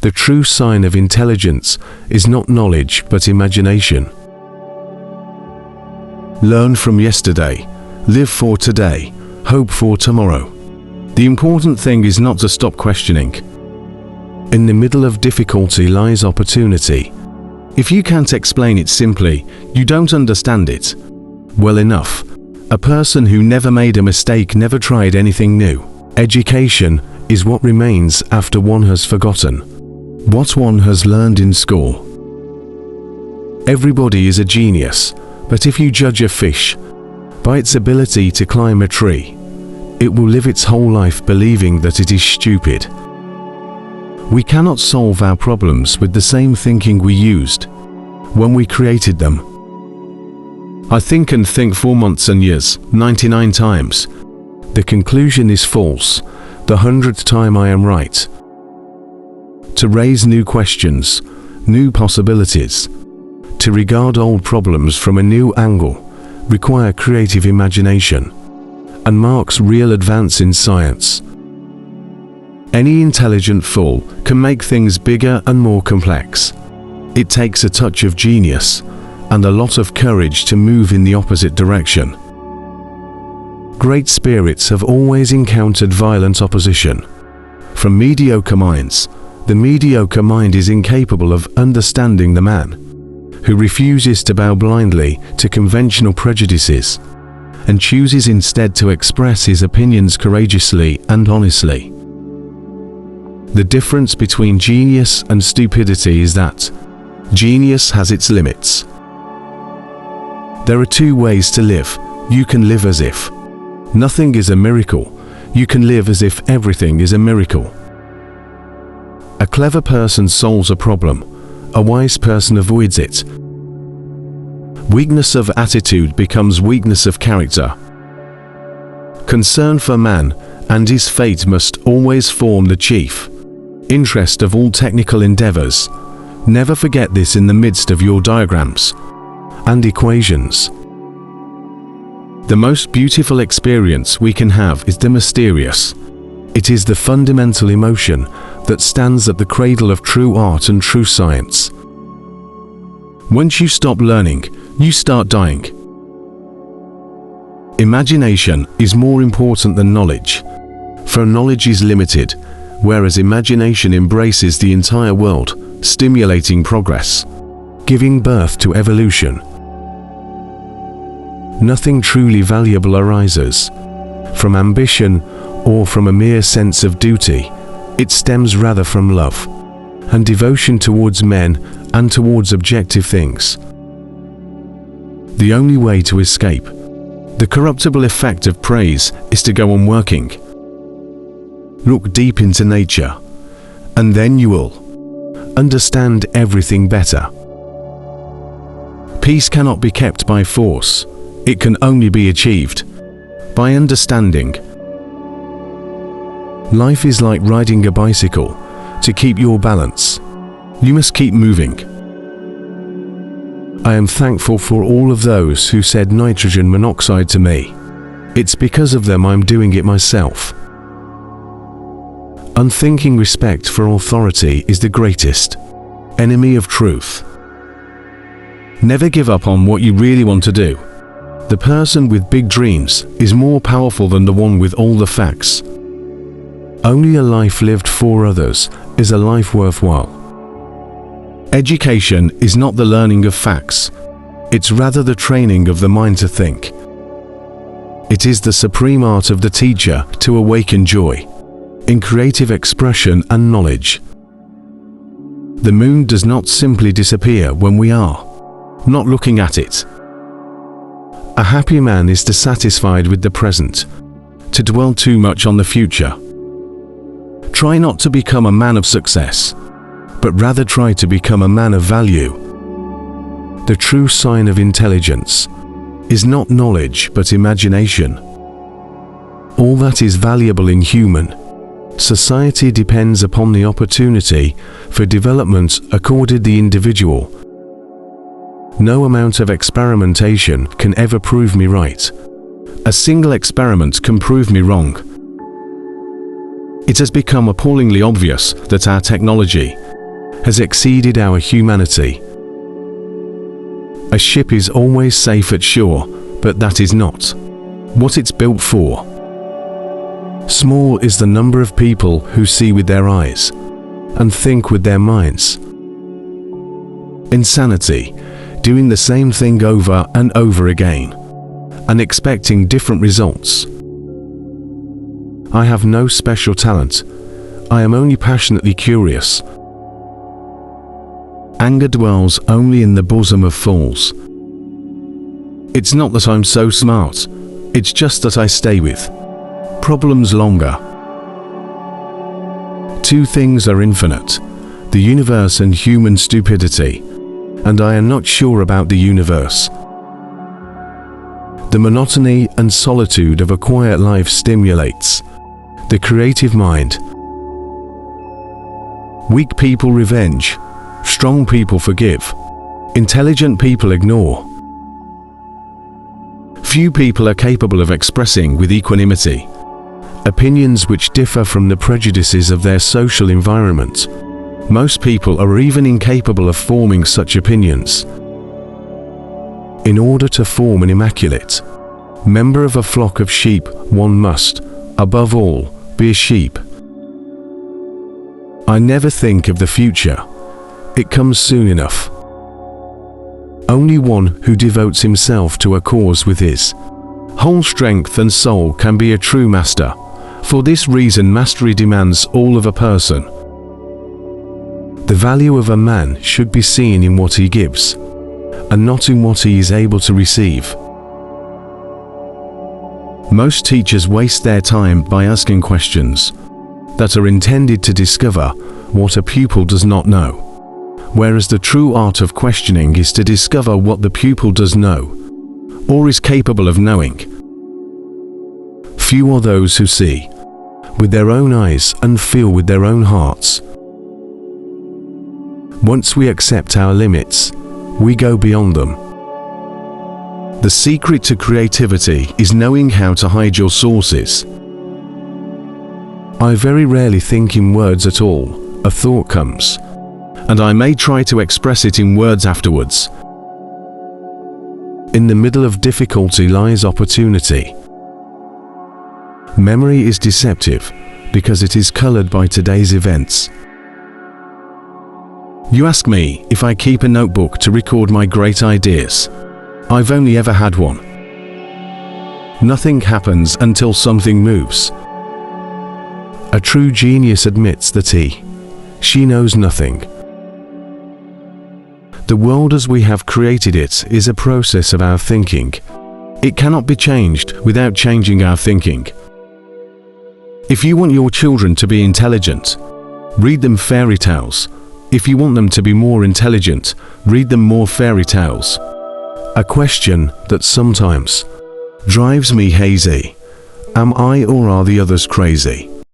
The true sign of intelligence is not knowledge but imagination. Learn from yesterday, live for today, hope for tomorrow. The important thing is not to stop questioning. In the middle of difficulty lies opportunity. If you can't explain it simply, you don't understand it well enough. A person who never made a mistake never tried anything new. Education is what remains after one has forgotten what one has learned in school. Everybody is a genius, but if you judge a fish by its ability to climb a tree, it will live its whole life believing that it is stupid. We cannot solve our problems with the same thinking we used when we created them. I think and think for months and years, 99 times. The conclusion is false. The 100th time I am right. To raise new questions, new possibilities, to regard old problems from a new angle, require creative imagination, and marks real advance in science. Any intelligent fool can make things bigger and more complex. It takes a touch of genius and a lot of courage to move in the opposite direction. Great spirits have always encountered violent opposition from mediocre minds. The mediocre mind is incapable of understanding the man who refuses to bow blindly to conventional prejudices and chooses instead to express his opinions courageously and honestly. The difference between genius and stupidity is that genius has its limits. There are two ways to live. You can live as if nothing is a miracle. You can live as if everything is a miracle. A clever person solves a problem. A wise person avoids it. Weakness of attitude becomes weakness of character. Concern for man and his fate must always form the chief interest of all technical endeavors. Never forget this in the midst of your diagrams and equations. The most beautiful experience we can have is the mysterious. It is the fundamental emotion that stands at the cradle of true art and true science. Once you stop learning, you start dying. Imagination is more important than knowledge, for knowledge is limited, whereas imagination embraces the entire world, stimulating progress, giving birth to evolution. Nothing truly valuable arises from ambition or from a mere sense of duty. It stems rather from love and devotion towards men and towards objective things. The only way to escape the corruptible effect of praise is to go on working. Look deep into nature, and then you will understand everything better. Peace cannot be kept by force. It can only be achieved by understanding. Life is like riding a bicycle. To keep your balance, you must keep moving. I am thankful for all of those who said nitrogen monoxide to me. It's because of them I'm doing it myself. Unthinking respect for authority is the greatest enemy of truth. Never give up on what you really want to do. The person with big dreams is more powerful than the one with all the facts. Only a life lived for others is a life worthwhile. Education is not the learning of facts. It's rather the training of the mind to think. It is the supreme art of the teacher to awaken joy in creative expression and knowledge. The moon does not simply disappear when we are not looking at it. A happy man is dissatisfied with the present, to dwell too much on the future. Try not to become a man of success, but rather try to become a man of value. The true sign of intelligence is not knowledge but imagination. All that is valuable in human society depends upon the opportunity for development accorded the individual. No amount of experimentation can ever prove me right. A single experiment can prove me wrong. It has become appallingly obvious that our technology has exceeded our humanity. A ship is always safe at shore, but that is not what it's built for. Small is the number of people who see with their eyes and think with their minds. Insanity, doing the same thing over and over again and expecting different results. I have no special talent. I am only passionately curious. Anger dwells only in the bosom of fools. It's not that I'm so smart, it's just that I stay with problems longer. Two things are infinite, the universe and human stupidity, and I am not sure about the universe. The monotony and solitude of a quiet life stimulates the creative mind. Weak people revenge, strong people forgive, intelligent people ignore. Few people are capable of expressing with equanimity opinions which differ from the prejudices of their social environment. Most people are even incapable of forming such opinions. In order to form an immaculate member of a flock of sheep, one must, above all, be a sheep. I never think of the future. It comes soon enough. Only one who devotes himself to a cause with his whole strength and soul can be a true master. For this reason, mastery demands all of a person. The value of a man should be seen in what he gives, and not in what he is able to receive. Most teachers waste their time by asking questions that are intended to discover what a pupil does not know, whereas the true art of questioning is to discover what the pupil does know, or is capable of knowing. Few are those who see with their own eyes and feel with their own hearts. Once we accept our limits, we go beyond them. The secret to creativity is knowing how to hide your sources. I very rarely think in words at all. A thought comes, and I may try to express it in words afterwards. In the middle of difficulty lies opportunity. Memory is deceptive because it is colored by today's events. You ask me if I keep a notebook to record my great ideas. I've only ever had one. Nothing happens until something moves. A true genius admits that she knows nothing. The world as we have created it is a process of our thinking. It cannot be changed without changing our thinking. If you want your children to be intelligent, read them fairy tales. If you want them to be more intelligent, read them more fairy tales. A question that sometimes drives me hazy: am I or are the others crazy?